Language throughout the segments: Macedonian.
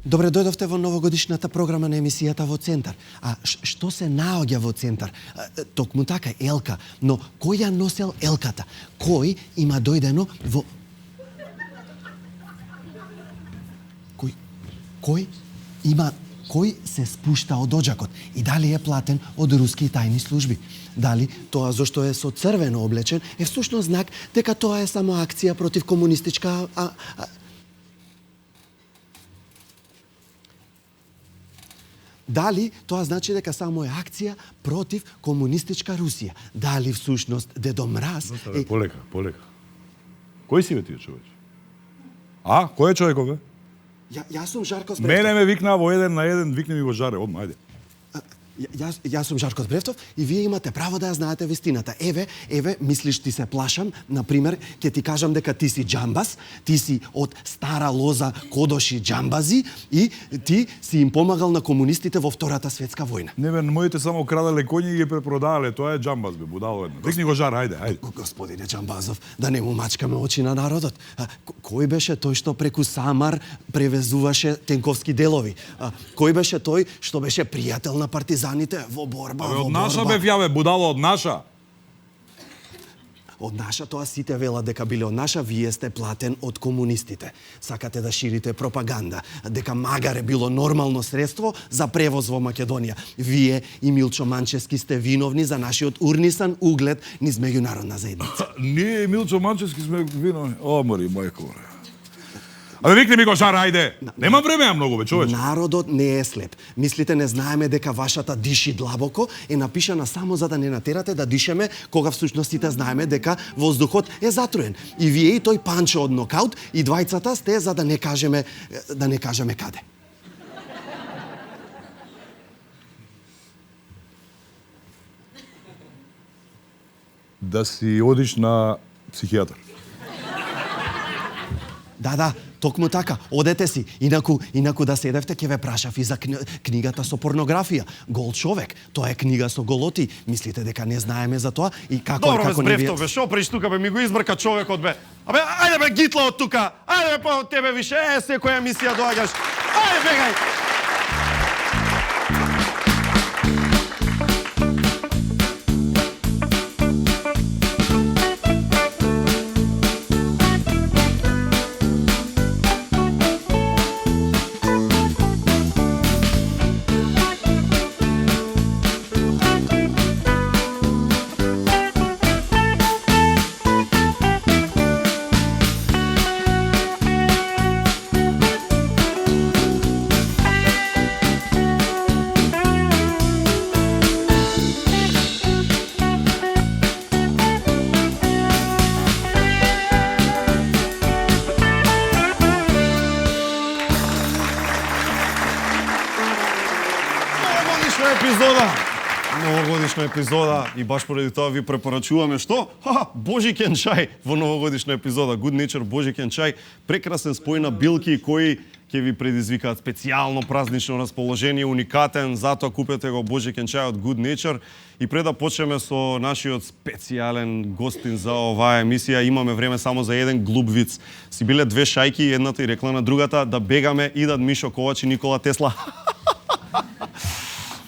Добре дојдовте во новогодишната програма на емисијата во Центар. А што се наоѓа во Центар? Токму така, елка. Но кој ја носел елката? Кој има дојдено во... Кој се спушта од оджакот и дали е платен од руски тајни служби? Дали тоа зашто е со црвено облечен е всушност знак дека тоа е само акција против комунистичка... Дали тоа значи дека само е акција против комунистичка Русија? Дали всушност Дедо Мраз е... Полека. Кој си бе ти, човече? А? Кој е човеков, бе? Јас сум Жарко Збрефтов. Мене ме викна во 1 на 1, викни ми го Жаре, одма, ајде. Јас сум Жарко Збрефтов и вие имате право да ја знаете вистината. Еве, мислиш ти се плашам, например, ќе ти кажам дека ти си џамбаз, ти си од стара лоза кодоши џамбази и ти си им помагал на комунистите во Втората светска војна. Не бе, моите само краделе коњи и ги препродавале, тоа е џамбаз, бе, будало едно. Викни го Жаре, ајде. Господине Џамбазов, да не му мачкаме очи на народот. Кој беше тој што преку Самар превезуваше тенковски делови? Кој беше тој што беше пријател на партизаните во борба, од наша бе вјаве, будало, од наша. Од наша, тоа сите велат дека биле од наша, вие сте платен од комунистите. Сакате да ширите пропаганда, дека магаре било нормално средство за превоз во Македонија. Вие и Милчо Манчевски сте виновни за нашиот урнисан углед низ меѓународна заедница. Ние и Милчо Манчевски сме виновни. О, мори, мајко. Абе, викни ми го, Жара, ајде. Нема време многу, бе, човече. Народот не е слеп. Мислите не знаеме дека вашата диши длабоко е напишана само за да не натерате да дишеме, кога всушност сите знаеме дека воздухот е затруен. И вие и тој Панчо од нокаут, и двајцата сте за да не кажеме каде. Да си одиш на психијатар. Да, токму така, одете си. Инаку да седевте, ќе ве прашав и за книгата со порнографија. Гол човек, тоа е книга со голоти. Мислите дека не знаеме за тоа и како Добро, и како не Збрефтов, бе, шо приш тука, бе, ми го измрка човекот, бе. Абе, ајде бе, гитла од тука. Ајде бе, па од тебе више, секоја емисија доаѓаш. Ајде, бегај. Новогодишна епизода и баш поради тоа ви препорачуваме што? Божикен чај во новогодишна епизода. Good Nature Божикен чај. Прекрасен спој на билки кои ќе ви предизвикаат специјално празнично расположение, уникатен, затоа купете го Божикен чај од Good Nature. И пред да почнеме со нашиот специјален гостин за оваа емисија, имаме време само за еден глуп виц. Си биле две шајки, едната и рекла на другата да бегаме идат Мишо Ковач и Никола Тесла.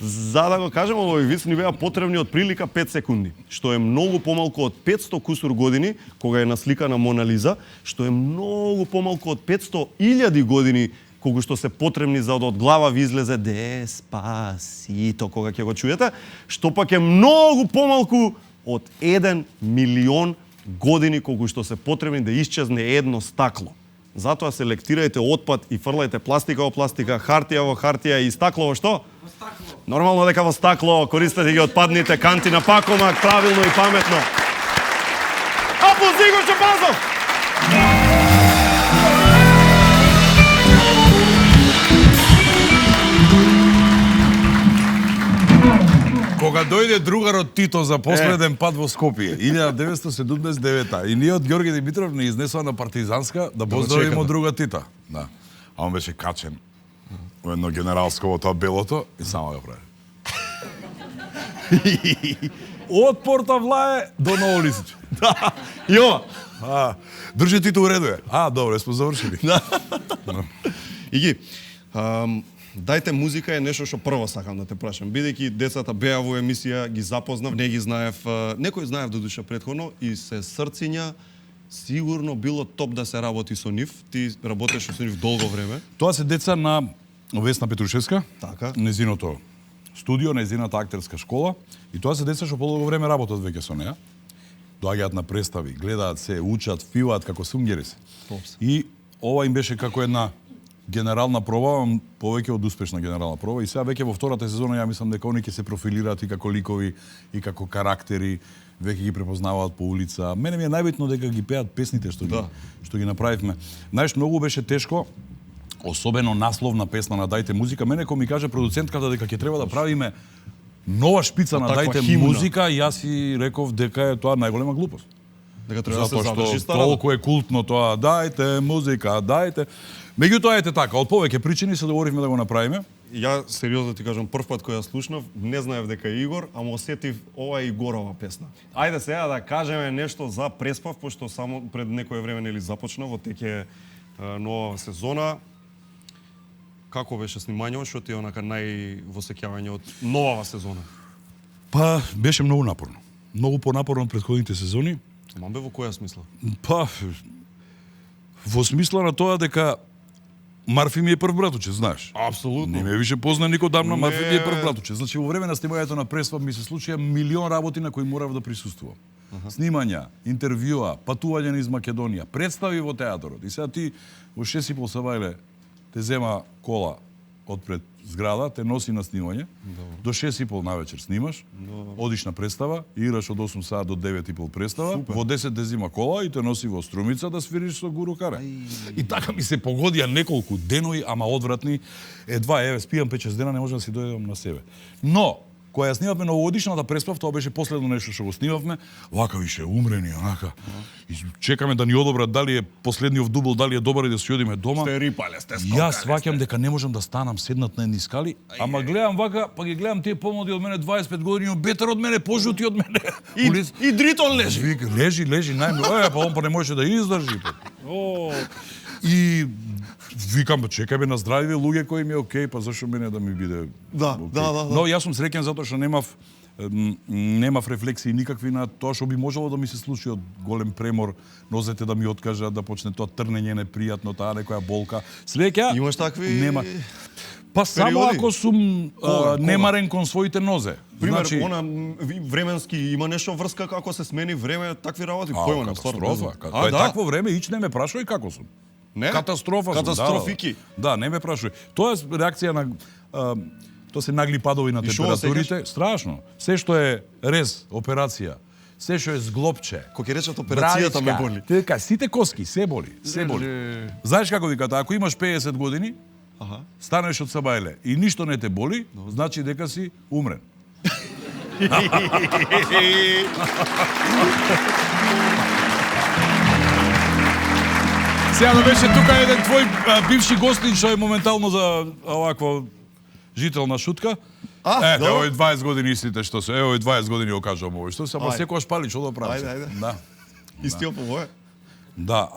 За да го кажем, овој виц ни беа потребни од прилика 5 секунди, што е многу помалку од 500 кусур години, кога е насликана Мона Лиза, што е многу помалку од 500.000 години, кога што се потребни за да од глава ви излезе Деспасито, кога ќе го чуете, што пак е многу помалку од 1 милион години, кога што се потребни да исчезне едно стакло. Затоа селектирајте отпад и фрлајте пластика во пластика, хартија во хартија и стакло во што? Во стакло. Нормално дека во стакло, користете ги отпадните канти на пакомак, правилно и паметно. Аплауз Игор Џамбазов! Кога дојде другарот Тито за последен пат во Скопје, 1979 и ние од Ѓорги Димитров не изнесува на Партизанска да поздравиме друга Тита. Да. А он беше качен во едно генералско во тоа белото и само го прави. Од Порта Влае до Ново Лисиче. Да. Јо. Дружи Тито уредуе. Добро, сме завршили. Иги, Дајте музика е нешто што прво сакам да те прашам. Бидејќи децата беа во емисија, ги запознав, не ги знаев, некој знаев до душа претходно и се срциња, сигурно било топ да се работи со нив. Ти работеше со нив долго време. Тоа се деца на Весна Петрушевска, Така. незиното студио, незината актерска школа, и тоа се деца што подолго време работат веќе со неа. Доаѓаат на представи, гледаат се, учат, пиваат како сунгери се. И ова им беше како една генерална проба, повеќе од успешна генерална проба, и сега веќе во втората сезона ја мислам дека они ќе се профилираат и како ликови и како карактери, веќе ги препознаваат по улица. Мене ми е најбитно дека ги пеат песните што ги направивме. Знаеш, многу беше тешко, особено насловна песна на Дајте музика. Мене кога ми каже продуцентката дека ќе треба да правиме нова шпица на Дајте музика, јас си реков дека е тоа најголема глупост. Дека треба да се Затоа задржи што старата. толку е култно тоа, дајте музика, дајте. Меѓутоа ете така, од повеќе причини се договоривме да го направиме. Ја сериозно ти кажам, прв пат кога ја слушнав, не знаев дека е Игор, ама осетив ова е Игорова песна. Ајде сега да кажеме нешто за Преспав, пошто само пред некое време нели започна во теќе нова сезона. Како беше снимањето, што ти е онака највосеќавање од новава сезона? Па беше многу напорно. Многу понапорно од претходните сезони. Мамбе, во која смисла? Па во смисла на тоа дека Марфи ми е прв братуче, знаеш. Апсолутно. Не ме више позна никој давно, Не. Марфи ми е прв братуче. Значи во време на снимањето на Преспав ми се случија милион работи на кои морав да присуствувам. Снимања, интервјуа, патување низ Македонија, представи во театарот. И сега ти во 6:30 сабајле те зема кола одпред зграда, те носи на снимање, до 6:30 навечер снимаш, одиш на представа, играш од 8 саат до 9:30 представа, во 10 те зима кола и те носи во Струмица да свириш со Гуру Каре. И така ми се погодија неколку денови, ама одвратни. Еве, спијам 5-6 дена, не можам да си дојдам на себе. Но, кога ја снимавме новогодишната Преспав, тоа беше последно нешто што го снимавме, вака више умрени, онака. И чекаме да ни одобрат дали е последниот дубл, дали е добар и да си одиме дома. Сте рипале, сте скокале. Јас сваќам дека не можам да станам седнат на едни скали, ама гледам вака, па ги гледам тие помлади од мене 25 години, бетер од мене, пожути од мене. И Дритон лежи. Вика, лежи, најмногу. Па он па не може да издржи. И викам, чекај бе, на здравиве луѓе кои ми е окей, па зашо мене да ми биде Да, окей? да. Но јас сум среќен затоа што немав рефлексии никакви на тоа што би можело да ми се случи од голем премор, нозете да ми откажат, да почне тоа трнење непријатно, таа некоја болка. Среќа Имаш такви нема. Па само периоди? ако сум немарен кон своите нозе. Пример, Значи, временски има нешто врска како се смени време, такви работи. Појма на катастрофа. Кога е такво време, ич не ме прашај како сум. Не? Катастрофа сум. Катастрофики. Да, не ме прашај. Тоа е реакција на тоа се нагли падови на И шо температурите. Страшно. Се што е рез, операција, се што е зглобче. Кога ќе речат операцијата ме боли. Така, сите коски, се боли, се боли. Знаеш како викат, ако имаш 50 години, станеш од сабајле и ништо не те боли, значи дека си умрен. Сега да беше тука еден твој бивши гостин што е моментално за оваква жителна шутка. Овој 20 години истите што се, овој 20 години го кажувам овој што се, ама секогаш пали што да прави. Ајде. Да. Истиот по Да,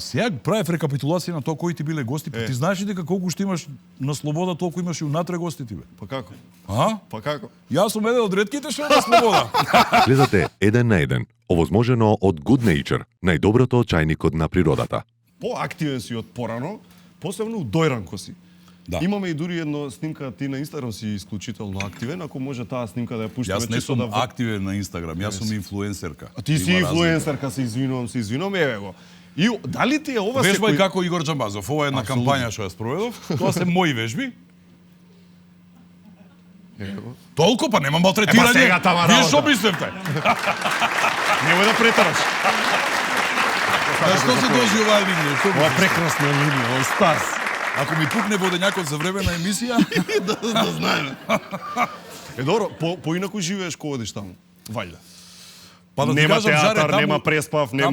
сега правев рекапитулација на тоа кои ти биле гости, па ти знаеш ли дека колку што имаш на слобода, толку имаш и унатре гости ти бе? Па како? А? Па како? Јас сум еден од ретките што е на слобода. Гледате еден на еден, овозможено од Good Nature, најдоброто чајникот на природата. Поактивен си од порано, посебно у дојранко си. Да. Имаме и дури една снимка, ти на Инстаграм си исклучително активен, ако може таа снимка да ја пуштиме. Јас не сум активен на Инстаграм, јас сум инфлуенсерка. А ти си инфлуенсерка, се извинувам, еве го. И дали ти е ова Вежбај како Игор Џамбазов, ова е една кампања што ја спроведов, тоа се мои вежби. Толку, па нема малтретирање. сега тама Вие работа. што мислевте? Немој да претараш. Што се дожи оваа линија? Што Ова е прекрасна линија, овој стас. Ако ми пукне водењакот за време на емисија, Да знаеме. Добро, поинаку живееш кога одиш таму. Вајда. па да ти Нема кажам, театар, Жаре, нема Преспав, нема...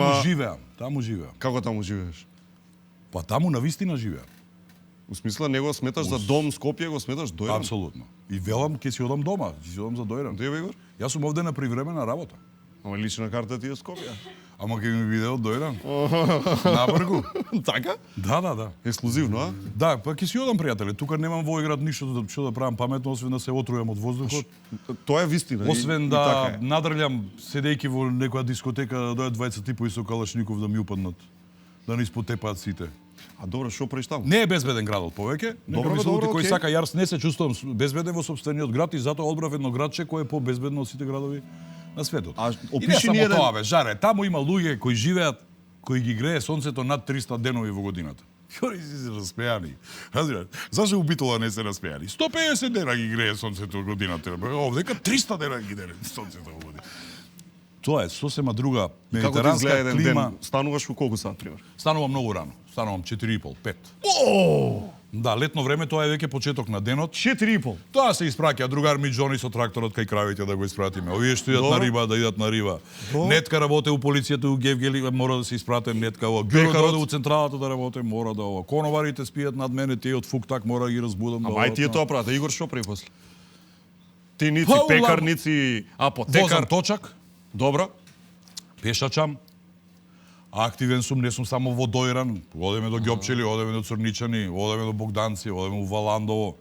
Таму живеам. Како таму живееш? Па таму на вистина живеам. У смисла, не го сметаш за дом Скопје, го сметаш дојран? Апсолутно. И велам, ќе си одам дома, ќе си одам за дојран. Де бе, Игор? Јас сум овде на привремена работа. Ама лична карта ти е Скопје. Ама ќе ми видео дојдам. Набргу. Така? Да. Ексклузивно, а? Да, па ќе си одам пријателе. Тука немам во играт ништо што да правам паметно, освен да се отрујам од воздухот. Тоа е вистина. Освен и да така е. надрљам седејќи во некоја дискотека да дојдат 20 типови со калашников да ми упаднат. Да не испотепаат сите. А добро, што правиш таму? Не е безбеден градот повеќе. Нека Добро, ми се лути добро, кој окей. сака, јас не се чувствувам безбеден во сопствениот град и затоа одбрав едно градче кое е побезбедно од сите градови на светот. А И не опиши само ни еден... тоа, бе, жаре, таму има луѓе кои живеат, кои ги грее сонцето над 300 денови во годината. Јори си се распејани. Разбираш? Зашто у Битола не се распејани? 150 дена ги грее сонцето во годината. Овдека 300 дена ги грее сонцето во годината. Тоа е сосема друга Како ти медитеранска изгледа еден клима. ден? Стануваш во колку сат, пример? Станувам многу рано. Станувам 4:30, 5. Да, летно време тоа е веќе почеток на денот. 4,5. Тоа се испраќа другар ми Џони со тракторот кај кравите да го испратиме. Овие што идат на Добро. риба, да идат на риба. Нетка работе у полицијата у Гевгели, мора да се испратам нетка. Ово Пекарот. Гјоро дојде у централата да работе, мора да ова. Коноварите спијат над мене, тие од фуктак мора да ги разбудам. Ама ај ти е тоа прата, Игор што прави после? Ти ници Па, пекар, улам. ници Возам апотекар. точак, Добро. пешачам. Активен сум, не сум само во Дојран. Одеме до Ѓопчели, одеме до Црничани, одеме до Богданци, одеме у Валандово.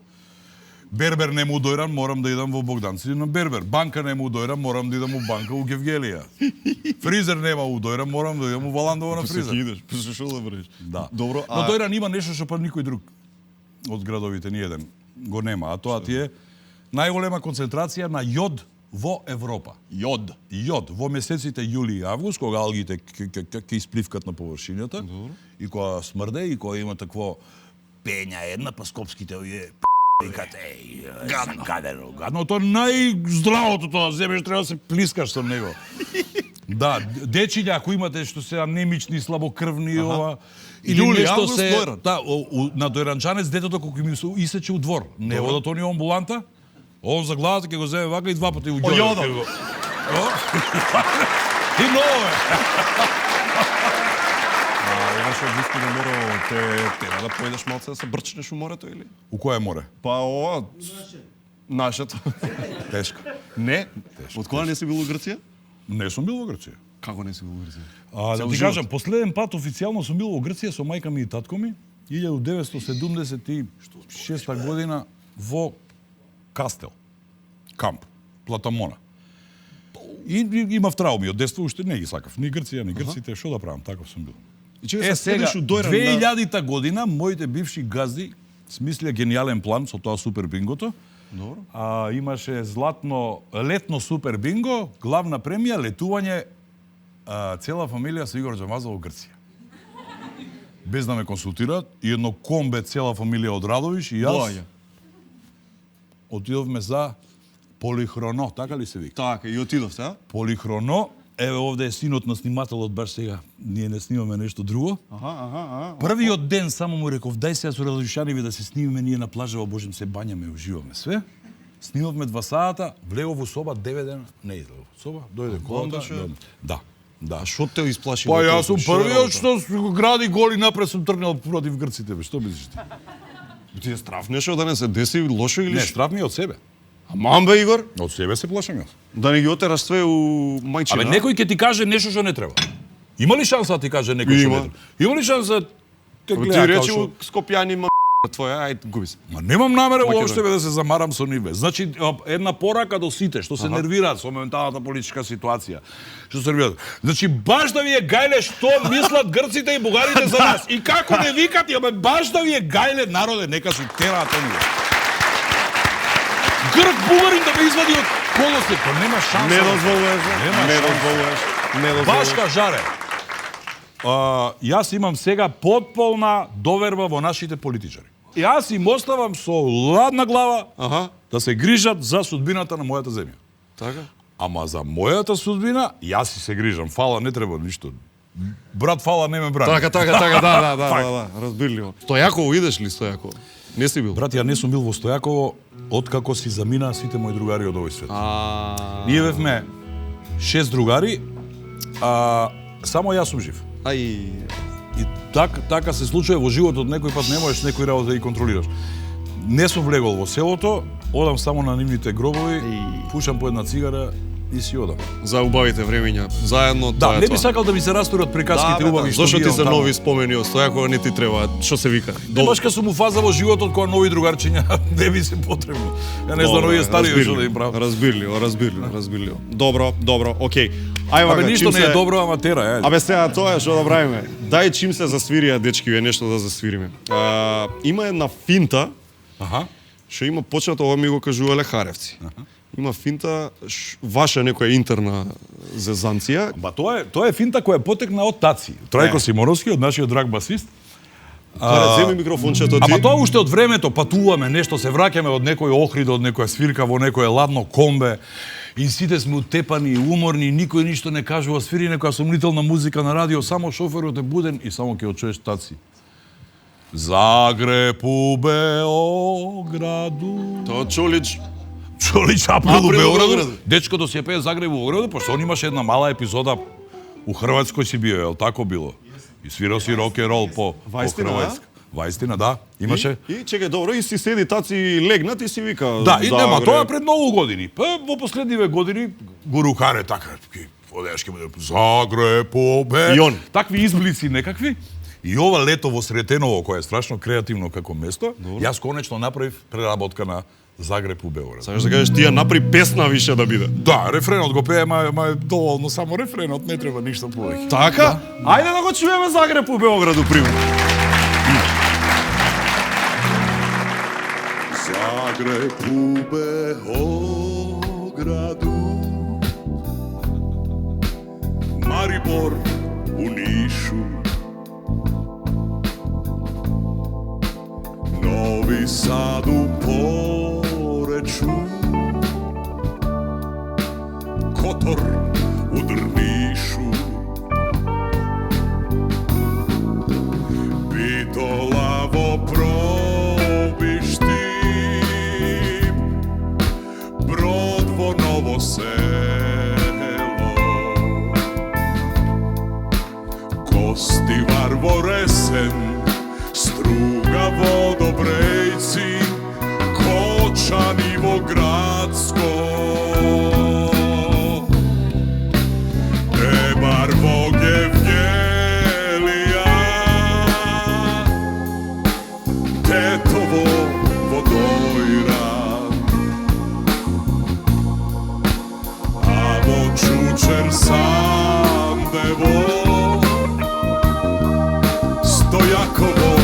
Бербер нема у Дојран, морам да идам во Богданци на Бербер. Банка нема у Дојран, морам да идам у банка у Гевгелија. Фризер нема у Дојран, морам да идам у Валандово на Се фризер. идеш, па што да правиш? Да. Добро, Но Дојран има нешто што па никој друг од градовите ни еден го нема, а тоа ти е најголема концентрација на јод во Европа. Јод. Јод во месеците јули и август, кога алгите ќе испливкат на површината и кога смрде и кога има такво пења една, па скопските овие викат, гадно, тоа најздравото тоа, земеш, треба да се плискаш со него. Да, дечиња, ако имате што се анемични, слабокрвни, ова, или Јули, нешто август, се... Дојран. Да, на Дојранчанец детето кога ми се исече у двор, не одат они у амбуланта, он за главата ќе го земе вака и два пати у ѓода. јода. ќе го- О? И ново е. Имаш вистина мора те да појдеш малце да се брчнеш у морето или? У кое море? Па ова нашето. Тешко. Не. Од кога не си бил у Грција? Не сум бил во Грција. Како не си бил у Грција? А, да Цел ти живот. кажам, последен пат официјално сум бил во Грција со мајка ми и татко ми 1976 година во Кастел, камп, Платамона. И имав трауми од детство, уште не ги сакав. Ни Грција, ни грците, што да правам, таков сум бил. И чека се седиш у Дојран 2000-та година, моите бивши газди смислија гениален план со тоа супер бингото. Добро. Имаше летно супер бинго, главна премија, летување, цела фамилија со Игор Џамаза во Грција. Без да ме консултираат, и едно комбе цела фамилија од Радовиш и јас Доаѓа. отидовме за Полихроно, така ли се вика? Така, и отидовте, а? Полихроно, еве овде е синот на снимателот баш сега. Ние не снимаме нешто друго. Аха. Првиот ден само му реков, дај сега со Радошаниви да се снимеме ние на плажа во Божем се бањаме, уживаме све. Снимавме 2 сата, влегов во соба 9 дена, не излегов во соба, дојде колата. Бандаше. Да. А што те исплаши? Па во јас сум толку? првиот што го гради голи напред сум тргнал против грците, бе, што мислиш ти? Ти е страв нешто да не се деси лошо или Не, што? страв ми е од себе. Аман бе, Игор, Од себе се плашам јас. да не ги отераш све у мајчина. Абе, некој ќе ти каже нешто што не треба. Има ли шанса да ти каже некој што Има. не треба? Има ли шанса да те Абе, гледа ти како речи што... у Скопјани твоја, ајде, губи се. Ма немам намера Македонија. уопште бе да се замарам со ниве. Значи, една порака до сите што се нервираат со моменталната политичка ситуација. Што се нервираат. Значи, баш да ви е гајле што мислат грците и бугарите за нас. И како не викат, абе, баш да ви е гајле народе, нека си тераат оние. Грк бугарин да ме извади од колосите, па нема шанса. Не дозволуваш, Нема не шанса. дозволуваш, не дозволуваш. Башка жаре. Јас имам сега потполна доверба во нашите политичари. Јас им оставам со ладна глава Аха, да се грижат за судбината на мојата земја. така. Ама за мојата судбина, јас си се грижам. Фала, не треба ништо. Брат Фала не ме брани. Да, разбирливо. Стојаково идеш ли Стојаково? Не си бил? Брат, ја не сум бил во Стојаково откако си заминаа сите мои другари од овој свет. Ние бевме 6 другари, само јас сум жив. Ај, И така се случува во животот, некој пат не можеш некој работа да ги контролираш. Не сум влегол во селото, одам само на нивните гробови, пушам по една цигара и си одам. За убавите времења. Заедно, Да, тоа е не би тоа. сакал да ми се растурат приказките убави што Зошто ти видам се таму. нови спомени остоја кога не ти треба, што се вика? Не, баш кога сум у фаза во животот кога нови другарчиња не би се потребни. Ја не знам овие стари што да им правам. Разбирливо. Добро, окей. Ајде, Абе ништо не е добро, ама тера, е. Абе сега тоа е што да правиме. Дај чим се засвирија дечки, е нешто да засвириме. Има една финта, Аха. што има почнато, ова ми го кажувале харевци. Има финта, ваша некоја интерна зезанција. Ба тоа е финта која потекна од Таци. Трајко Симоновски, од нашиот драг басист. Земи микрофончето ти. Ама тоа уште од времето патуваме, нешто се враќаме од некој охрид, од некоја свирка во некое ладно комбе. И сите сме утепани, уморни, никој ништо не кажува, свири некоја сомнителна музика на радио, само шоферот е буден и само ќе го чуеш Таци. Загреб у Београду. Тоа Чолич. Чолич Април у Април у Београду. Београду. Дечкото си ја пее Загреб у Београду, пошто он имаше една мала епизода у Хрватској си био, ел тако било? И свирал си рок-н-рол по Вајстина, Хрватска. Вајстина, да, имаше. И чекај, добро, и си седи Таци легнат и си вика. Да, и нема, Загреб. тоа пред многу години. Па во последниве години го рукаре така, одеш ќе биде Загреб у Београду. И он. Такви изблици некакви. И ова лето во Сретеново, кое е страшно креативно како место, јас конечно направив преработка на Загреб у Београд. Сакаш да кажеш тие напри песна више да биде. Да, рефренот го пее, ма е доволно само рефренот, не треба ништо повеќе. Така? Ајде да го чуеме Загреб у Београду, пример. Загреб у Београду, Марибор у Нишу, Нови Сад у Поречу, Котор у Дрнишу, Битола во Пробишти, Брод во Ново Село, Костивар во Ресен, Струга во Добрејци, Кочани во Градско, Тебар во Гевгелија, Тетово во Дојран, а во Чучер Сандево, Стојаково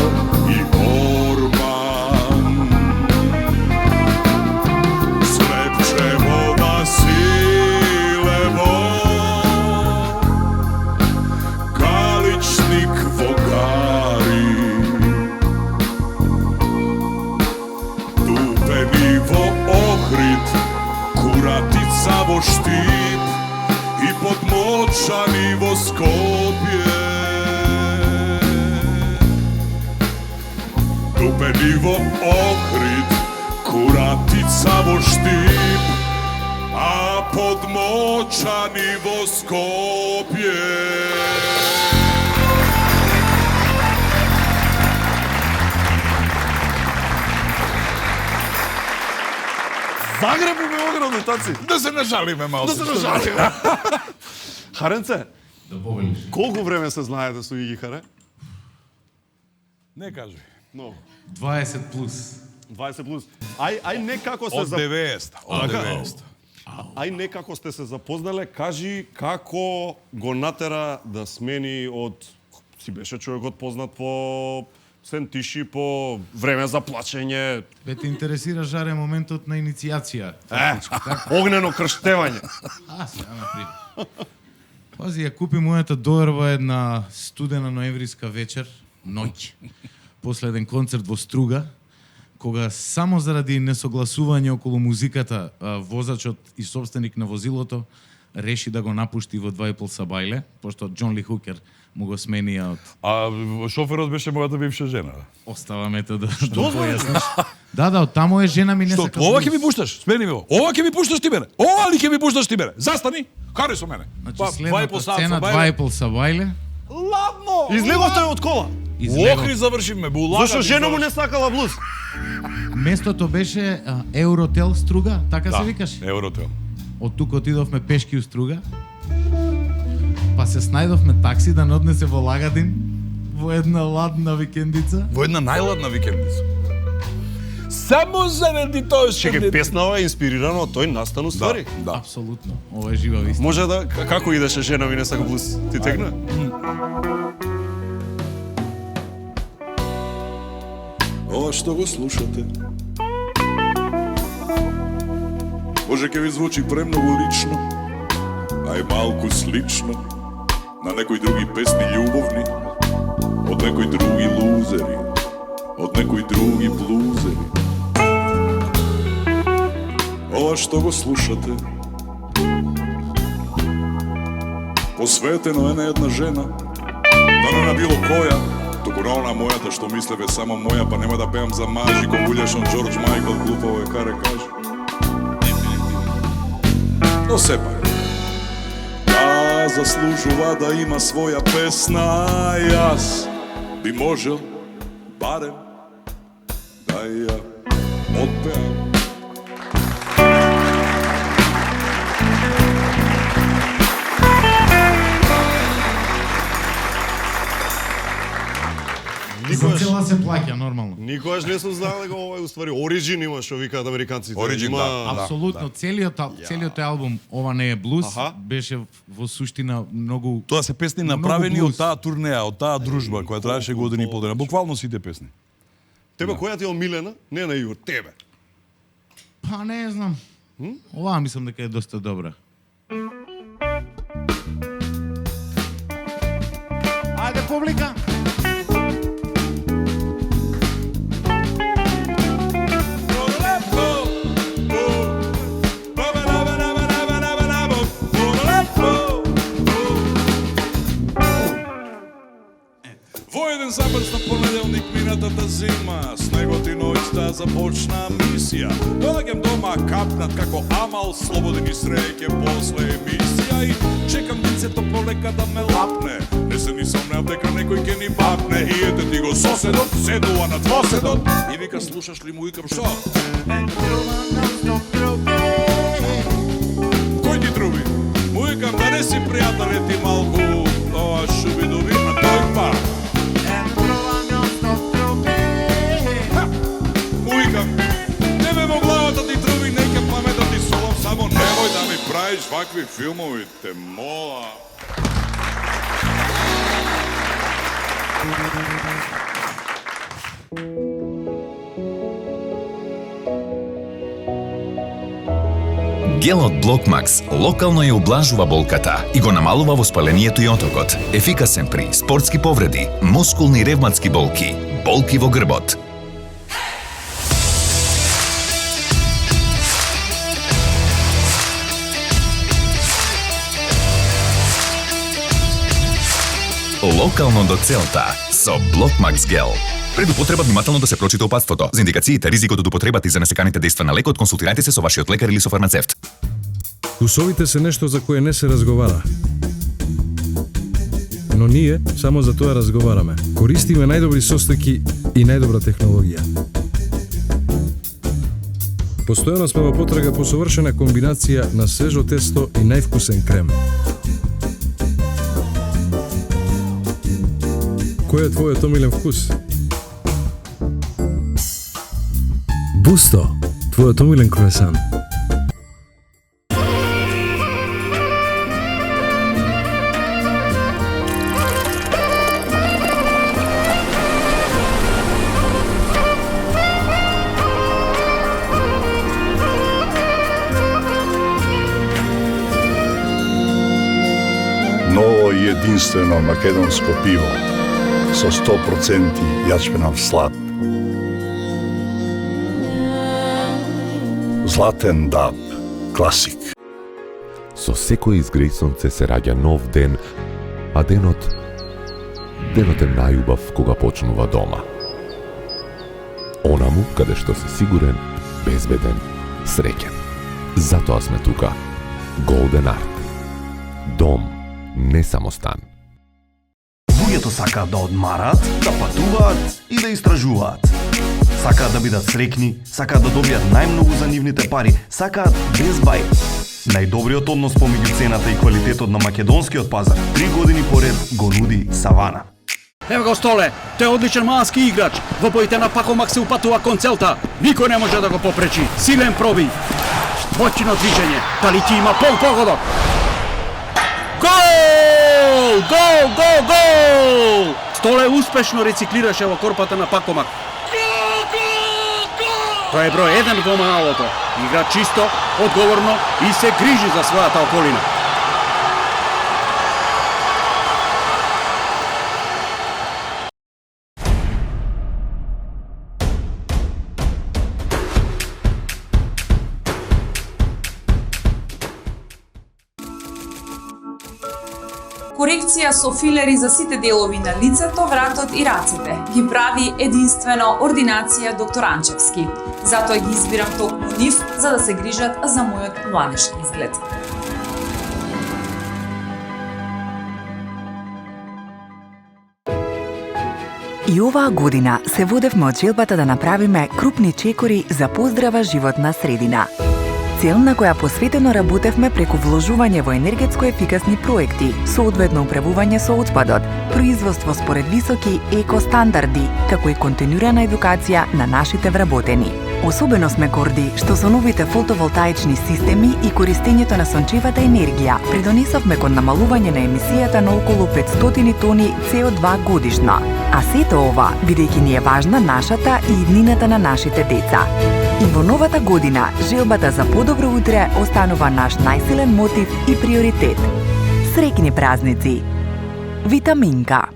и Орбан, Слепчево, Василево, Галичник во Гари, Дупени во Охрид, Куратица во Штип и Подмочани во Скопје. Дупени во Охрид, Куратица во Штип, а Подмочани во Скопје. Загреб у Београду, Таци. Да се нажалиме малку. Да се нажалиме. Харенце, Да повелиш. колку време се знаете со Иги Харе? Не кажи. Но, 20 плюс. 20 плюс. Ај некако се Од 90-та, од 90-та. Ај некако сте се запознале, кажи како го натера да смени од си беше човекот познат по сентиши, по време за плачење, Бе те интересира жаре моментот на иницијација. огнено крштевање. Сега, например. Пази, ја купи мојата доерва една студена ноемвриска вечер, ноќ, после еден концерт во Струга, кога само заради несогласување околу музиката, возачот и собственик на возилото реши да го напушти во 2,5 сабајле, пошто Џон Ли Хукер му го сменија од А шоферот беше мојата бивша жена. Оставаме те да појасниш. Да, од таму е жена ми не Што, сака. ова ќе ми пушташ? Смени ми го. Ова ќе ми пушташ ти мене? Ова ли ќе ми пушташ ти мене? Застани, кари со мене. Значи, следната цена 2,5 сабајле. Ладно. Излеговте од кола. Охри завршивме, булага. Зашо жена му не сакала блуз? Местото беше Евротел Струга, така се Да, викаше. Евротел. од тука отидовме пешки у Струга, па се снајдовме такси да не однесе во Лагадин, во една ладна викендица. Во една најладна викендица. Само заради тоа што Чекај, песнава е инспирирана од тој настан уствари. Да. Апсолутно. Ова е жива вистина. Може да, како идеше жена ми не сака блуз? Ти тегна? Ова што го слушате може ќе ви звучи премногу лично, а и малку слично на некои други песни љубовни, од некои други лузери, од некои други блузери. Ова што го слушате посветено е на една жена, да не на било која, туку на она мојата што мислеве само моја, па нема да пеам за мажи, ко Гулјашон Джордж Майкл, глупаво е каре каже. Но сепак, да заслужува да има своја песна, јас би можел барем да ја отпеам. За цела се плаќа нормално. Никогаш не сум знал дека ова е уствари оригин има што викаат американците. Оригин, Има... да. Апсолутно, целиот албум, ова не е блуз, беше во суштина многу... Тоа се песни Многу направени блуз. од таа турнеја, од таа дружба која траеше години и полдена. Буквално сите песни. Тебе која ти е омилена? Не на Игор, тебе. Па не знам. Ова мислам дека е доста добра. Ајде публика. Во еден запад на понеделник минатата зима, снегот и ноќта започна мисија. Доаѓам дома капнат како амал, слободен и среќе после емисија и чекам децето полека да ме лапне. Не се ни сомнеав дека некој ќе ни бапне и ете ти го соседот седува на двоседот и вика слушаш ли му, викам шо? Кој ти труби? Му викам да не си пријателе ти малку ова шубидови, а тој па. Викам, тебе во главата ти труби, нека паметот ти солам, само немој да ми правиш вакви филмови, те мола. Гел од Блокмакс локално ја ублажува болката и го намалува воспалението и отокот. Ефикасен при спортски повреди, мускулни и ревматски болки, болки во грбот. Локално до целта со Блокмакс гел. Пред употреба внимателно да се прочита опатството. За индикациите, ризикот од употребата и за несеканите дејства на лекот, консултирајте се со вашиот лекар или со фармацевт. Вкусовите се нешто за кое не се разговара. Но ние само за тоа разговараме. Користиме најдобри состојки и најдобра технологија. Постојано сме во потрага по совршена комбинација на свежо тесто и највкусен крем. Кој е твојот омилен вкус? Бусто, твојот омилен круасан. Ново и единствено македонско пиво со 100% јачменав слад. Златен даб, класик. Со секој изгреј сонце се раѓа нов ден, а денот е најубав кога почнува дома. Онаму каде што си сигурен, безбеден, среќен. Затоа сме тука. Golden Art. Дом, не само стан. Луѓето сакаат да одмараат, да патуваат и да истражуваат. Сакаат да бидат среќни, сакаат да добијат најмногу за нивните пари, сакаат без бај. Најдобриот однос помеѓу цената и квалитетот на македонскиот пазар 3 години поред го нуди Савана. Ево го Столе, тој е одличен малски играч. Во боите на Пакомак се упатува кон целта. Никој не може да го попречи. Силен пробив. Моćно движење. Дали ти има пол погодок? Гол! Гол, гол, гол! Столе успешно рециклираше во корпата на Пакомак. Тој е број 1 во малото. Игра чисто, одговорно и се грижи за својата околина. Корекција со филери за сите делови на лицето, вратот и рацете ги прави единствено ординација доктор Анчевски. Затоа ги избирам токму нив за да се грижат за мојот младешки изглед. И оваа година се водевме од желбата да направиме крупни чекори за поздрава животна средина. Цел на која посветено работевме преку вложување во енергетско ефикасни проекти, соодветно управување со отпадот, производство според високи екостандарди, како и континуирана едукација на нашите вработени. Особено сме горди што со новите фотоволтаични системи и користењето на сончевата енергија придонесовме кон намалување на емисијата на околу 500 тони CO2 годишно. А сето ова, бидејќи ни е важна нашата и иднината на нашите деца. И во новата година, желбата за подобро утре останува наш најсилен мотив и приоритет. Среќни празници! Витаминка.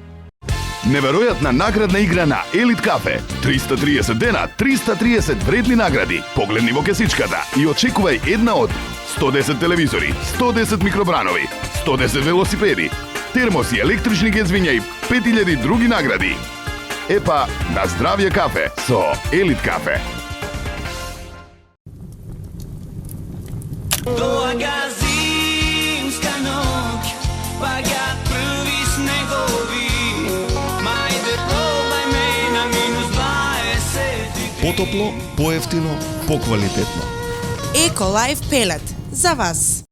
Неверојатна наградна игра на Елит Кафе. 330 дена, 330 вредни награди. Погледни во кесичката и очекувај една од 110 телевизори, 110 микробранови, 110 велосипеди, термоси, електрични гезвиња и 5000 други награди. Епа, на здравје кафе со Елит Кафе. Doaga zimska noć, pagat prvi snegovi, majde probaj me na -20. Потопло, поевтино, поквалитетно. Еко Лайф пелет за вас.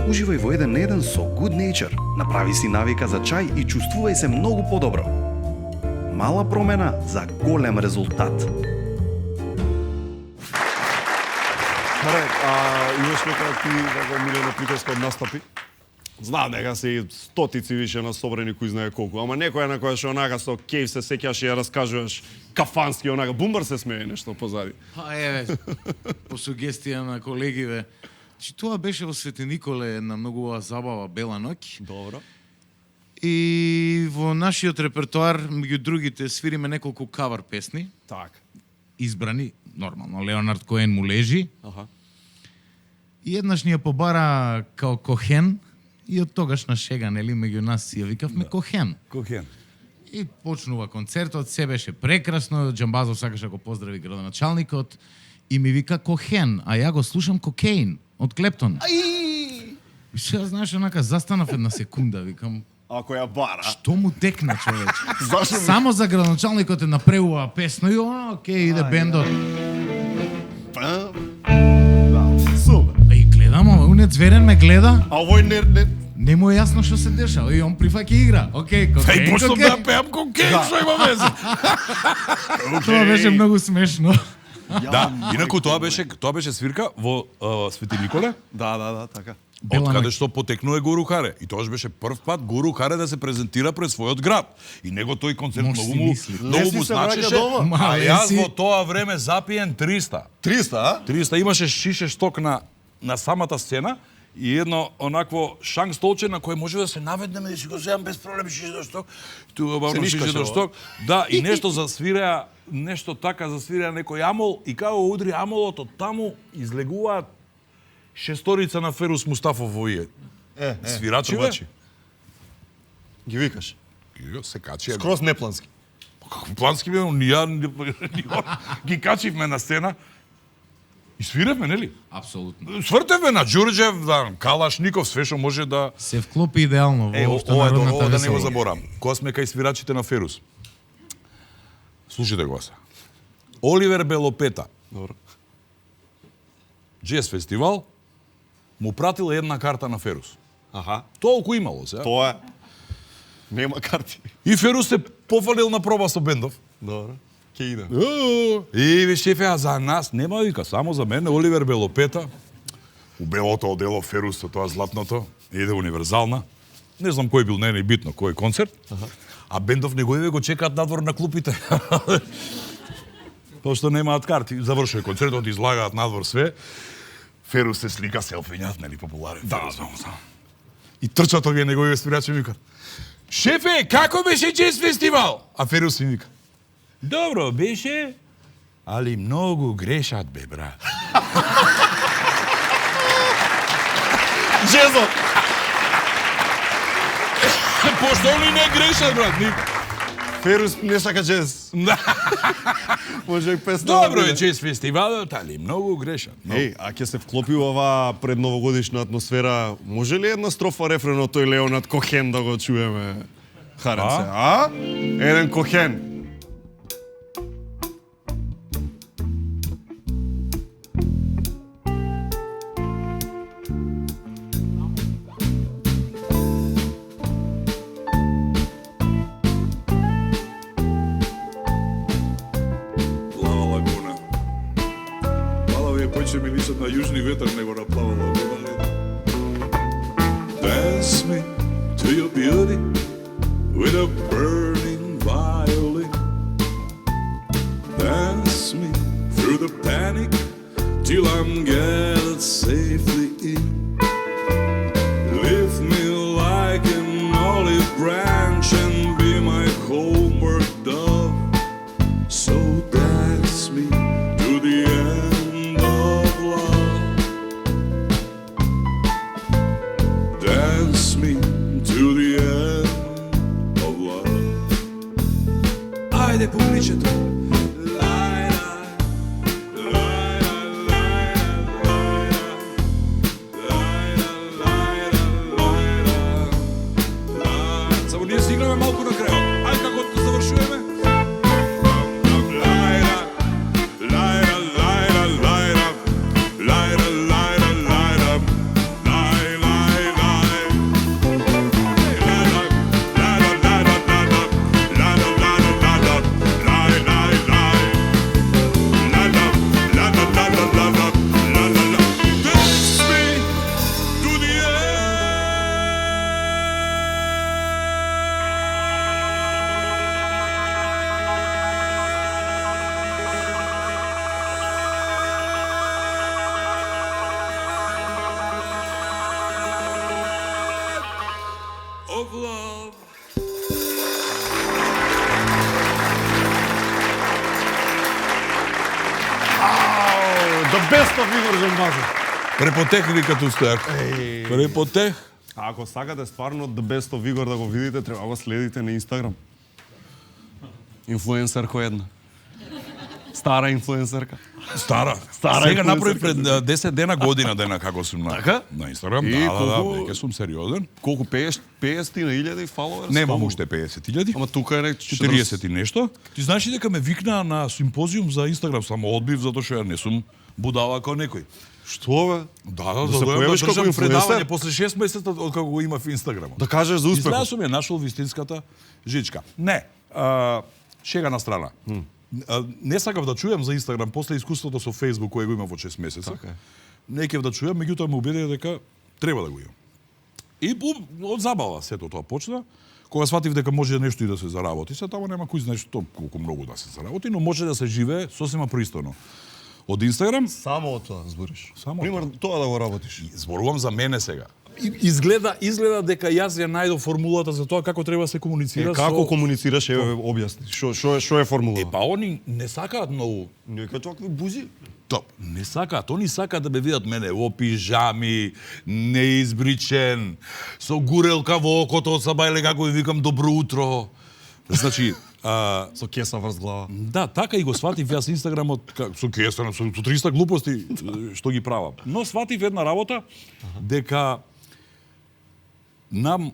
Уживај во 1 на 1 со Good Nature. Направи си навика за чај и чувствувај се многу подобро. Мала промена за голем резултат. Маре, имаш нека ти како Милена Приказка од настапи? Знам дека се стотици више на собрани кој знае колку, ама некоја на која што онака со кејф се сеќаш и ја раскажуваш кафански онака, Бумбар се смее нешто позади. Еве, по сугестија на колегиве, че тоа беше во Свети Николе една многу забава Бела ноќ. Добро. И во нашиот репертоар, меѓу другите, свириме неколку кавар песни. Так. Избрани, нормално, Леонард Коен му лежи. Аха. И еднаш ни ја побара као Кохен, и од тогаш на шега, нели, меѓу нас си ја викавме Кохен. Кохен. И почнува концертот, се беше прекрасно, Џамбазов сакаше да го поздрави градоначалникот и ми вика Кохен, а ја го слушам Кокейн од Клептон. И сега, знаеш, онака, застанав една секунда, викам, ако ја бара. Што му текна, човече? Зашо ми? Само за градоначалникот е направува песна и окей, иде бендот. Супер. И гледам, уне зверен ме гледа. А овој не... Не му е јасно што се дешава. И он прифаќа игра. Окей, Кокейн, почнам да пеам Кокейн, што има везе? Тоа беше многу смешно. Да, инаку тоа беше свирка во Свети Николе. Да, така. Од каде што потекнува Гуру Харе. И тоа беше прв пат Гуру Харе да се презентира пред својот град. И него тој концерт многу му значеше. А јас во тоа време запиен 300. 300, а? 300 имаше шише шток на самата сцена и едно онакво шанк столче на кое може да се наведнеме и си го земам без проблем шише шток. Тука бавно шише шток. Да, и нешто засвиреа нешто така засвира некој амол и како удри амолот од таму излегуваат шесторица на Ферус Мустафов овие. Свирачиве. трубачи. Ги викаш. Се качи. Скроз неплански. Како плански бе, ги качивме на сцена и свиревме, нели? Апсолутно. Свртевме на Ѓурџев, да, Калашников, све што може да се вклопи идеално во општа ова народната да не го веселба. заборам. Кога сме кај свирачите на Ферус. Слушайте го се. Оливер Белопета. Добро. Джез фестивал му пратил една карта на Ферус. Аха. Толку имало се. Тоа е. Нема карти. И Ферус се пофалил на проба со бендов. Добро. Ке иде. И ви шефе, а за нас нема вика, само за мене Оливер Белопета. У белото одело Ферус со тоа златното, иде универзална. Не знам кој бил, не е битно, кој концерт. А бендов негови го чекаат надвор на клупите. Тоа што немаат карти, завршува концертот, излагаат надвор све. Ферус се слика селфињат, нели популарен. Да, знам. И трчат овие негови свирачи викат: "Шефе, како беше Джез фестивал?" А Ферус им вика: "Добро беше, али многу грешат, бе, брат." Джезот! Пошто они не грешат, брат, ни... Ферус не сака джез. Може и песна. Добро е Джез фестивалот, али многу грешат. Еј, а ќе се вклопи ова предновогодишна атмосфера, може ли една строфа рефрен од тој Леонард Кохен да го чуеме? Харенце, а? Еден Кохен. Плава лагуна. Мала ви поќе ми личат на јужни ветер него на плава лагуна. Dance me to your beauty with a burning violin. Dance me through the panic till I'm gathered safely in. Lift me like an olive branch and be my homeward dove. So dance me to the end of love. Dance me to the end of love. Ajde, pukličete. Само ние стигнаме малку на крајот. Ајде како да завршуваме? Of love. The best of Игор Жамбазов. Препотех ви като стојак. Препотех. А ако сакате стварно The Best of Игор да го видите, треба да го следите на Инстаграм. Инфлуенсерка една. Стара инфлуенсерка. Стара. Стара Сега направи инфлуенсерка. пред 10 година како сум на Така? на Инстаграм. И Да, колку- веќе сум сериозен. Колку 50.000 фоловерс? Немам уште 50.000. Ама тука е 40 и нешто. Ти знаеш ли дека ме викнаа на симпозиум за Инстаграм, само одбив затоа што ја не сум будала како некој. Што бе? Да, Да за се да појавиш како држам инфлуенсер? предавање после 6 месеца од како го има в Инстаграмот. Да кажеш за успехот. Изгледа сум ја нашол вистинската жичка. Не, шега на страна. Не сакав да чујам за Инстаграм после искуството со Фејсбук кој го има во 6 месеца. Така е. Не ќе да чујам, меѓутоа ме убедија дека треба да го имам. И од забава сето тоа почна. Кога сватив дека може нешто и да се заработи, се таму нема кој знае што колку многу да се заработи, но може да се живее сосема пристојно. Од Инстаграм само од тоа збориш. Само пример тоа да го работиш. Зборувам за мене сега. изгледа дека јас ја најдов формулата за тоа како треба да се комуницира. Како комуницираш, објасни. Што е формула? Па они не сакаат многу. Нека такви бузи. Топ, не сакаат, они сакаат да ме видат мене во пижами, неизбричен, со гурелка во окото од сабајле како ви викам добро утро. Значи, со кеса врз глава. Да, така и го сватив јас Инстаграмот со кеса, со 300 глупости што ги правам. Но сватив една работа дека нам,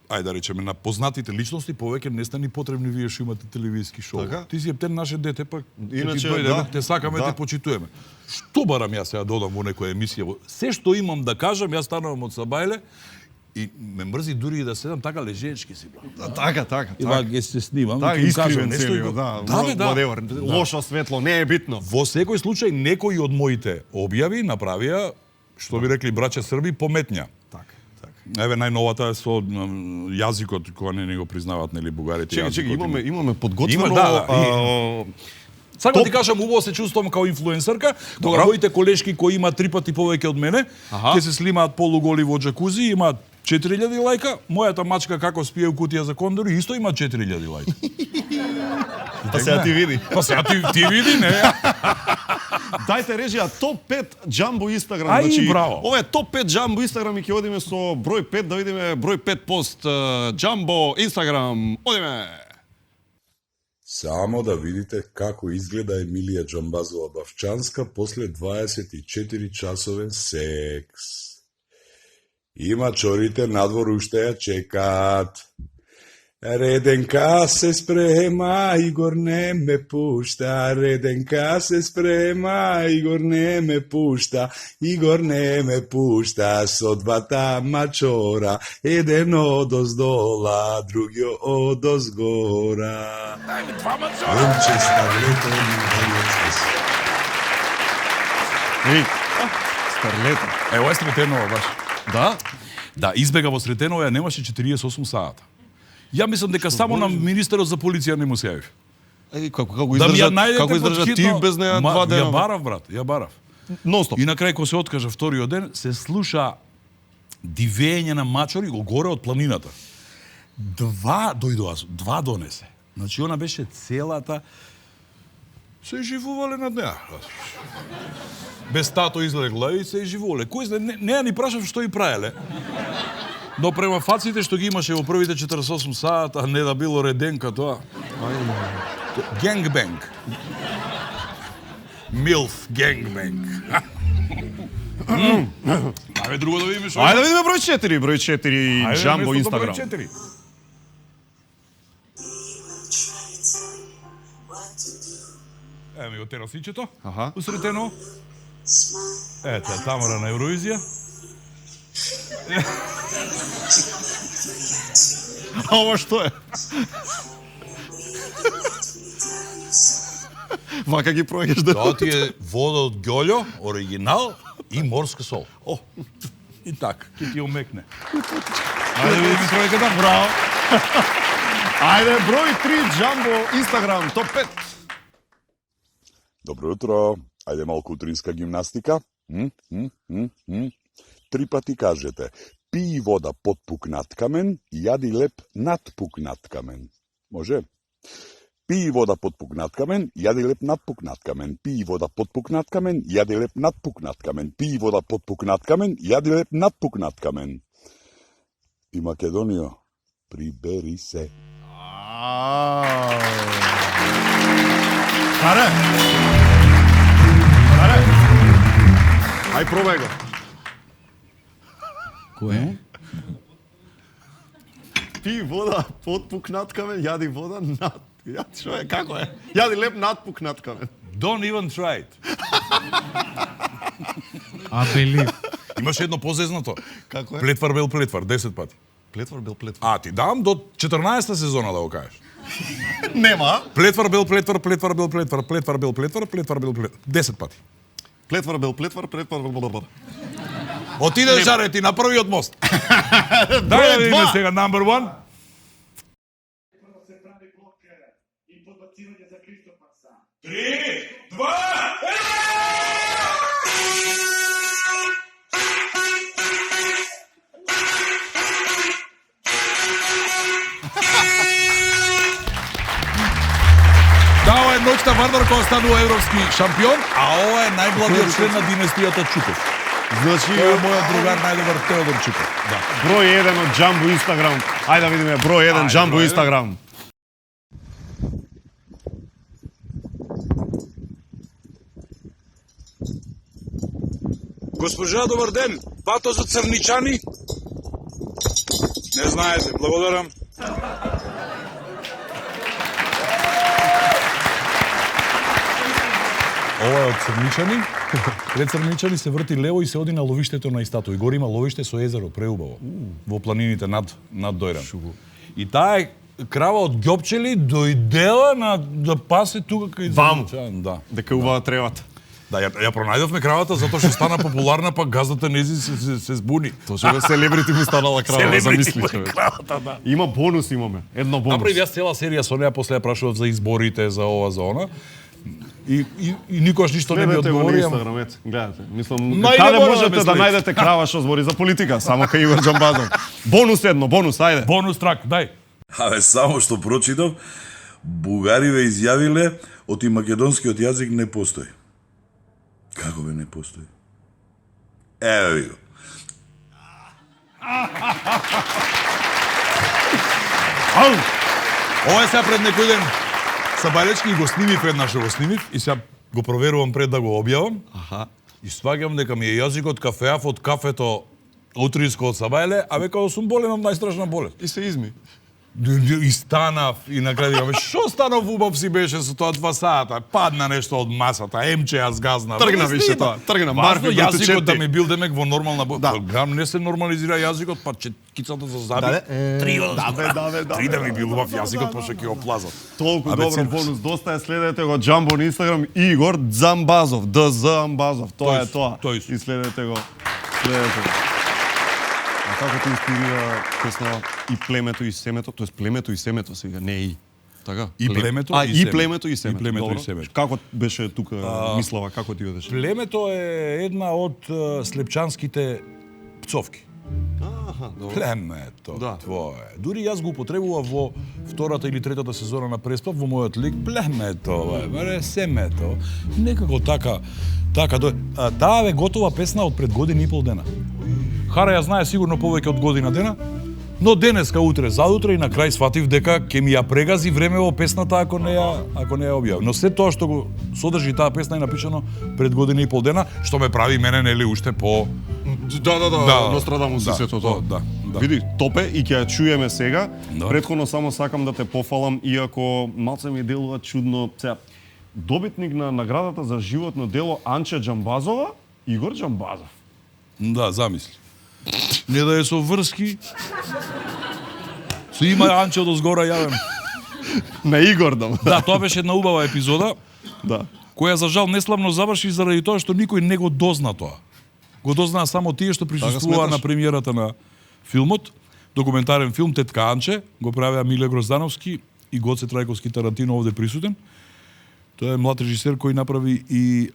ајде да речеме, на познатите личности повеќе не сте ни потребни вие што имате телевизиски шоу. Така? Ти си ептен наше дете, пак Иначе, те сакаме, те почитуваме. Што барам јас сега додам во некоја емисија? Се што имам да кажам, јас станувам од сабајле и ме мрзи дури и да седам така лежечки си. Така. И вака ќе се снимам. Така, искривен нешто да. Лошо светло, не е битно. Во секој случај, некои од моите објави направија, што би рекли браќа Срби, пометња. Еве најновата со јазикот кога не го признаваат нели бугарите. Чекај, имаме подготвено. Сакам да ти кажам, убаво се чувствувам као инфлуенсерка, кога моите колешки кои имаат 3 пати повеќе од мене, ќе се слимаат полуголи во џакузи, имаат 4000 лајка, мојата мачка како спие у кутија за кондори исто има 4000 лајка. Па сега ти види. Па сега ти види, не. Дајте режија топ 5 џамбо Инстаграм. Ај, браво. Ова е топ 5 џамбо Инстаграм и ќе одиме со број 5 да видиме број 5 пост џамбо Инстаграм. Одиме. Само да видите како изгледа Емилија Џамбазова Бавчанска после 24 часовен секс. Има чорите надвор уште ја чекаат. Реденка се спрема, Игор не ме пушта. Реденка се спрема, Игор не ме пушта. Игор не ме пушта со двата мачора. Еден одоздола, другиот одозгора. Дајме два мачора! Момче старлето ми Старлето. Ево е Сретенова баш. Да? Да, избега во Сретенова, ја немаше 48 сата. Ја мислам дека само на министерот за полиција не му се јави. Како издржа ти без неа 2 дена? Ја барав, брат, ја барав. Нонстоп. И на крај кога се откажа вториот ден, се слуша дивење на мачори горе од планината. 2 дојдоа, 2 донесе. Значи она беше целата се живувале над неа. Без тато излегла и се живувале. Кој знае, не ја ни прашав што и правеле. Но према фаците што ги имаше во првите 48 сата, не да било реденка тоа. Генгбенг. Милф генгбенг. Ајде друго да видиме што. Ајде да видиме број 4, број 4 џамбо Инстаграм. Еме ми го терасичето. Усретено. Ете, Тамара на Евровизија. А ова што е? Вака ги пројдеш да. Тоа ти е вода од ѓолјо, оригинал и морска сол. О, и така, ќе ти омекне. Ајде видиме тројката, браво. Ајде, број 3 џамбо Инстаграм, топ 5. Добро утро. Ајде малку утринска гимнастика. 3 пати кажете. Пии вода под пукнат камен, јади леп над пукнат камен. Може? Пии вода под пукнат камен, јади леп над пукнат камен. Пии вода под пукнат камен, јади леп над пукнат камен. Пии вода под пукнат камен, јади леп над пукнат камен. И Македонијо, прибери се. Каре! Ај пробај го. Кое? Пи вода под пукнат камен, јади вода над. Што е, како е? Јади леп над пукнат камен. Don't even try it. I believe. Имаш едно позезнато. Како е? Плетвар бел плетвар, 10 пати. Плетвар бел плетвар. А, ти дам до 14-та сезона да го кажеш. Нема. Плетвар бел плетвар, плетвар бел плетвар, плетвар бел плетвар, плетвар бел плетвар. 10 пати. Плетвар бел плетвар, плетвар бел. Отиде жарети на првиот мост. Дај да видиме сега number 1. Вардар кој станува европски шампион, а ова е најмладиот член на династијата Чуков. Значи, Тој е мојот другар најдобар Теодор Чуков. Да. Број 1 од Джамбо Инстаграм. Ајде да видиме број 1 Джамбо Инстаграм. Госпожа, добар ден. Пато за Црничани? Не знаете, благодарам. Ова е од Црничани. Пред Црничани се врти лево и се оди на ловиштето на Истато. И гори има ловиште со езеро, преубаво. Во планините над Дојран. И таа е крава од Ѓопчели дојдела да пасе тука кај Црничани. Да. Дека убава тревата. Да, ја пронајдовме кравата затоа што стана популарна, па газдата нези се збуни. Точно селебрити му станала крава, замисли човек. Кравата, да. Има бонус имаме, едно бонус. Направи јас цела серија со неа, после ја прашував за изборите, за ова, за она. И никош ништо не ми одговори. Гледате го на Инстаграм, ете, гледате. Мислам, каде можете да најдете крава што збори за политика, само кај Игор Џамбазов. Бонус едно, бонус, ајде. Бонус трак, дај. Абе, само што прочитав, бугариве изјавиле оти македонскиот јазик не постои. Како бе не постои? Еве ви го. Ова е сега пред некој ден. Сабајлечки го снимив еднаш го снимив и сега го проверувам пред да го објавам. Аха. И сваѓам дека ми е јазикот кафеав од кафето утринско од Сабајле, а века сум болен од најстрашна болест. И се изми. И станав и на крај викам, што станав убав си беше со тоа 2 сата, падна нешто од масата, емче ја згазна. Тргна више тоа, тргна Важно марфи јазикот да ми бил демек во нормална грам не се нормализира јазикот, па кицата за заби. Три да ми бил убав јазикот, па што ќе го плазат. Толку добро бонус, доста е, следете го Джамбо на Инстаграм, Игор Дзамбазов, Амбазов, тоа е тоа. И следете го. А како те инспирира песна И племето и семето, тоест племето и семето сега, не и. Така? И племето и семето. И племето и семето. И племето и семето. Како беше тука мислава, како ти одеше? Племето е една од слепчанските пцовки. Племето твое. Дури јас го употребував во втората или третата сезона на Преспав во мојот лик. Племето, семето. Некако така таа е готова песна од пред година и пол дена. Хара ја знае сигурно повеќе од година дена, но денеска, утре, задутре и на крај сватив дека ќе ми ја прегази времево песната ако не ја објавам. Но се тоа што го содржи таа песна е напишано пред година и пол дена, што ме прави мене нели уште по Нострадамус и сето тоа. Да. Види, топе и ќе ја чуеме сега. Претходно само сакам да те пофалам, иако малце ми делува чудно. Сега, добитник на наградата за животно дело Анче Џамбазова, Игор Џамбазов. Да, замисли. Не да е со врски. Со има Анче од озгора јавен. На Игор да. Да, тоа беше една убава епизода. Да. Која за жал неславно заврши заради тоа што никој не го дозна тоа. Го дознаа само тие што присуствуваа на премиерата на филмот. Документарен филм Тетка Анче, го правеа Миле Гроздановски и Гоце Трајковски Тарантино овде присутен. Тоа е млад режисер кој направи и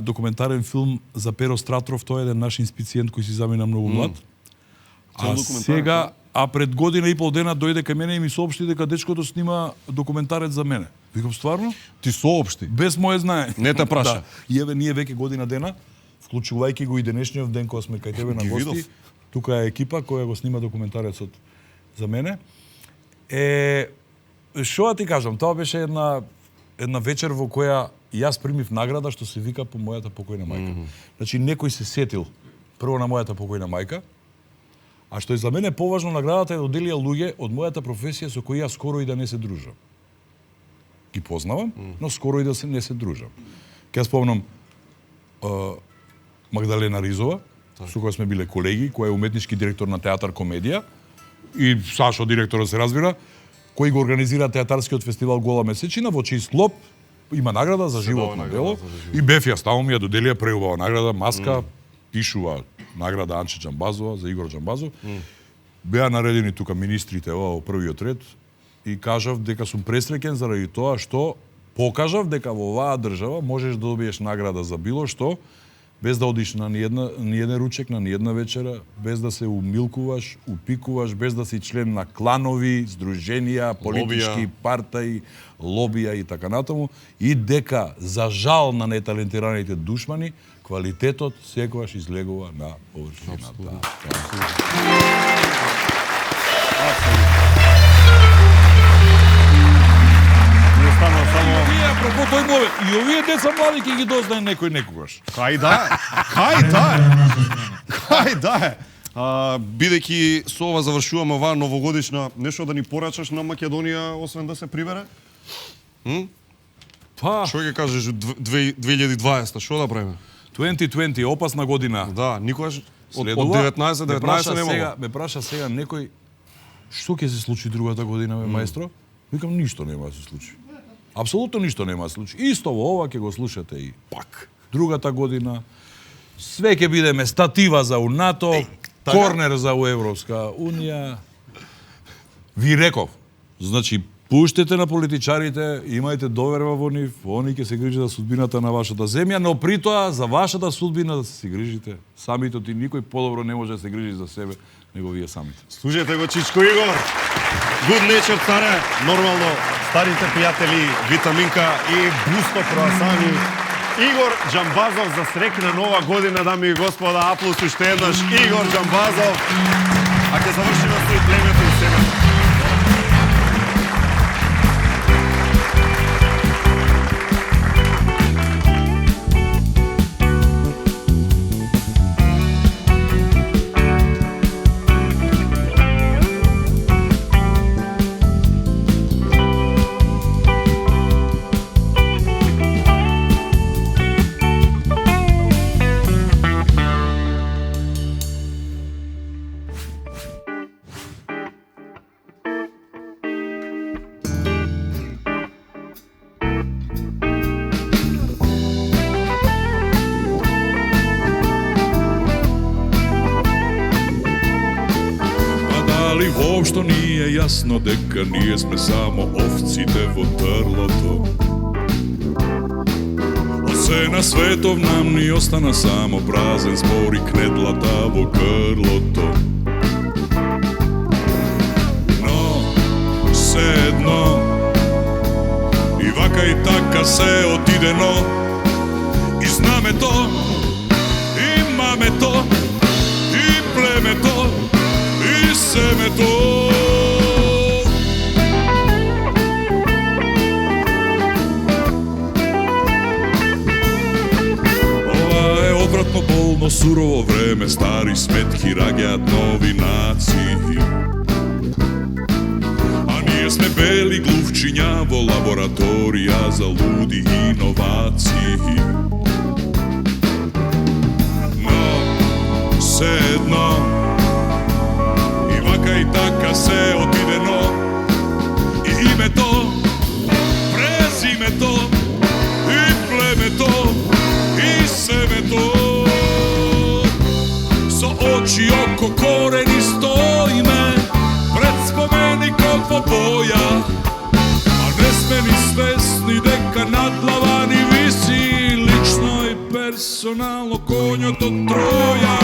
документарен филм за Перо Стратров, тој е еден наш инспициент кој си замина многу млад. А сега, пред година и пол дена дојде кај мене и ми соопшти дека дечкото снима документарец за мене. Викам, стварно? Ти соопшти? Без мое знае. Не те праша. Да. И еве ние веќе година дена, вклучувајќи го и денешниот ден кога сме кај тебе на гости, тука е екипа која го снима документарецот за мене. Што ти кажам, тоа беше една вечер во која јас примив награда што се вика по мојата покојна мајка. Значи некој се сетил прво на мојата покојна мајка, а што е за мене поважно, наградата е доделија луѓе од мојата професија со кои јас скоро и да не се дружам. Ги познавам, но скоро и да не се дружам. Ке ја спомнам Магдалена Ризова, со која сме биле колеги, која е уметнички директор на театар Комедија, и Сашо директорот се разбира, кој го организира театарскиот фестивал Гола месечина, во чиј склоп има награда за животно дело. И бев јас таму, ми ја доделија преубава награда, маска, пишува награда Анче Џамбазова за Игор Џамбазов. Беа наредени тука министрите во првиот ред и кажав дека сум пресреќен заради тоа што покажав дека во оваа држава можеш да добиеш награда за било што без да одиш на ниеден ручек, на ниедна вечера, без да се умилкуваш, упикуваш, без да си член на кланови, здруженија, политички партии, лобија и така натаму, и дека, за жал на неталентираните душмани, квалитетот секогаш излегува на површината. Ние, апропо тој мове, и овие деца млади ќе ги дознае некој некогаш. Кај да е. Бидејќи со ова завршуваме оваа новогодишна, нешто да ни порачаш на Македонија, освен да се прибере? Па, што ќе кажеш 2020, што да правиме? 2020, опасна година. Да, никогаш од 19 нема. Ме праша сега некој, што ќе се случи другата година, маестро? Викам, ништо нема да се случи. Апсолутно ништо нема да се случи. Исто во ова ќе го слушате и пак. Другата година, све ќе бидеме статива за НАТО, корнер за Европска Унија. Ви реков, значи, пуштете на политичарите, имајте доверба во нив, они ќе се грижат за судбината на вашата земја, но при тоа за вашата судбина да се грижите самите, и никој подобро не може да се грижи за себе него вие самите. Слушајте го Чичко Игор. Good nature, царе. Нормално, старите пријатели Витаминка и Бусто Круасани. Игор Џамбазов за среќна нова година, дами и господа. Аплус уште еднаш. Игор Џамбазов. А ќе завршиме со племето и семето. Воопшто ни е јасно дека ние сме само овците во трлото. Од се на светов нам ни остана само празен збор и кнедлата во грлото. Но се едно и вака и така се отидено, и знамето, и мамето, и племето, и семето. Ова е одвратно, болно, сурово време, стари сметки раѓаат нови нации. А ние сме бели глувчиња во лабораторија за луди иновации. Но се едно и така се отидено, и името, презимето, и племето, и семето. Со очи, око, корени стоиме пред споменикот во боја, а не сме ни свесни дека над глава ни виси лично и персонално коњот од Троја.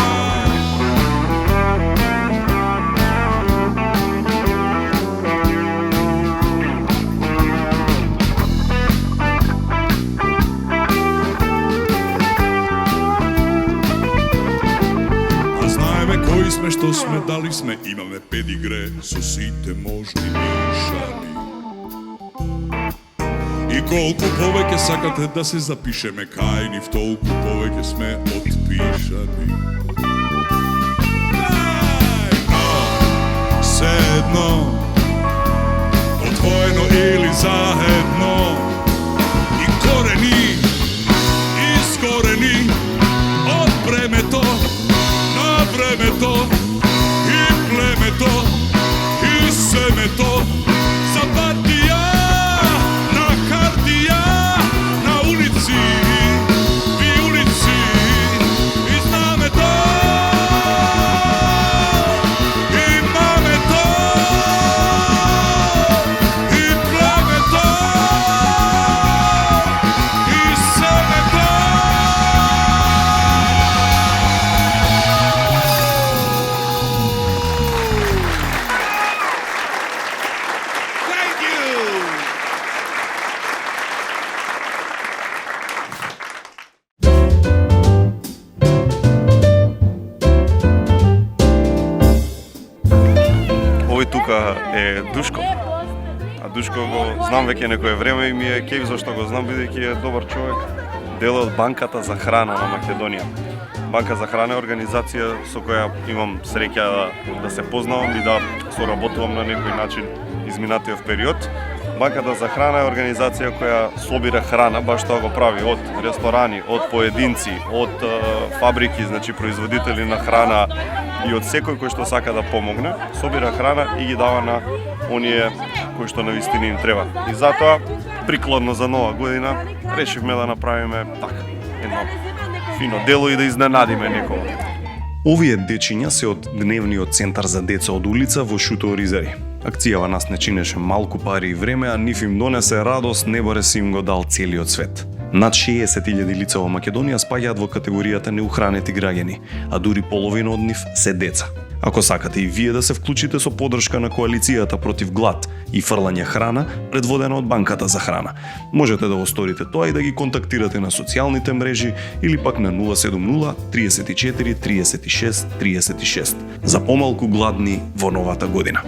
Сме што сме, дали сме, имаме педигре со сите можни мишани. И колку повеќе сакате да се запишеме кај нив, толку повеќе сме отпишани. Се едно, одвоено или заедно, и корени, искорени од бремето, на времето, и племето, и семето, за партија, на хартија, на улици, и улици, и знамето, и мамето, и племето. е Душко. А Душко го знам веќе некое време и ми е кеј зашто го знам бидејќи е добар човек. Дел од Банката за храна на Македонија. Банка за храна е организација со која имам среќа да се познавам и да соработувам на некој начин изминатиот период. Банката за храна е организација која собира храна, баш тоа го прави од ресторани, од поединци, од фабрики, значи производители на храна и од секој кој што сака да помогне, собира храна и ги дава на оние кои што навистина им треба. И затоа, прикладно за нова година, решивме да направиме така, едно фино дело и да изненадиме некого. Овие дечиња се од Дневниот центар за деца од улица во Шуто Оризари. Акцијава нас не чинеше малку пари и време, а нив им донесе радост, неборес им го дал целиот свет. Над 60.000 лица во Македонија спаѓаат во категоријата неухранети граѓани, а дури половина од нив се деца. Ако сакате и вие да се вклучите со поддршка на коалицијата против глад и фрлање храна, предводена од Банката за храна, можете да го сторите тоа и да ги контактирате на социјалните мрежи или пак на 070 34 36 36 за помалку гладни во новата година.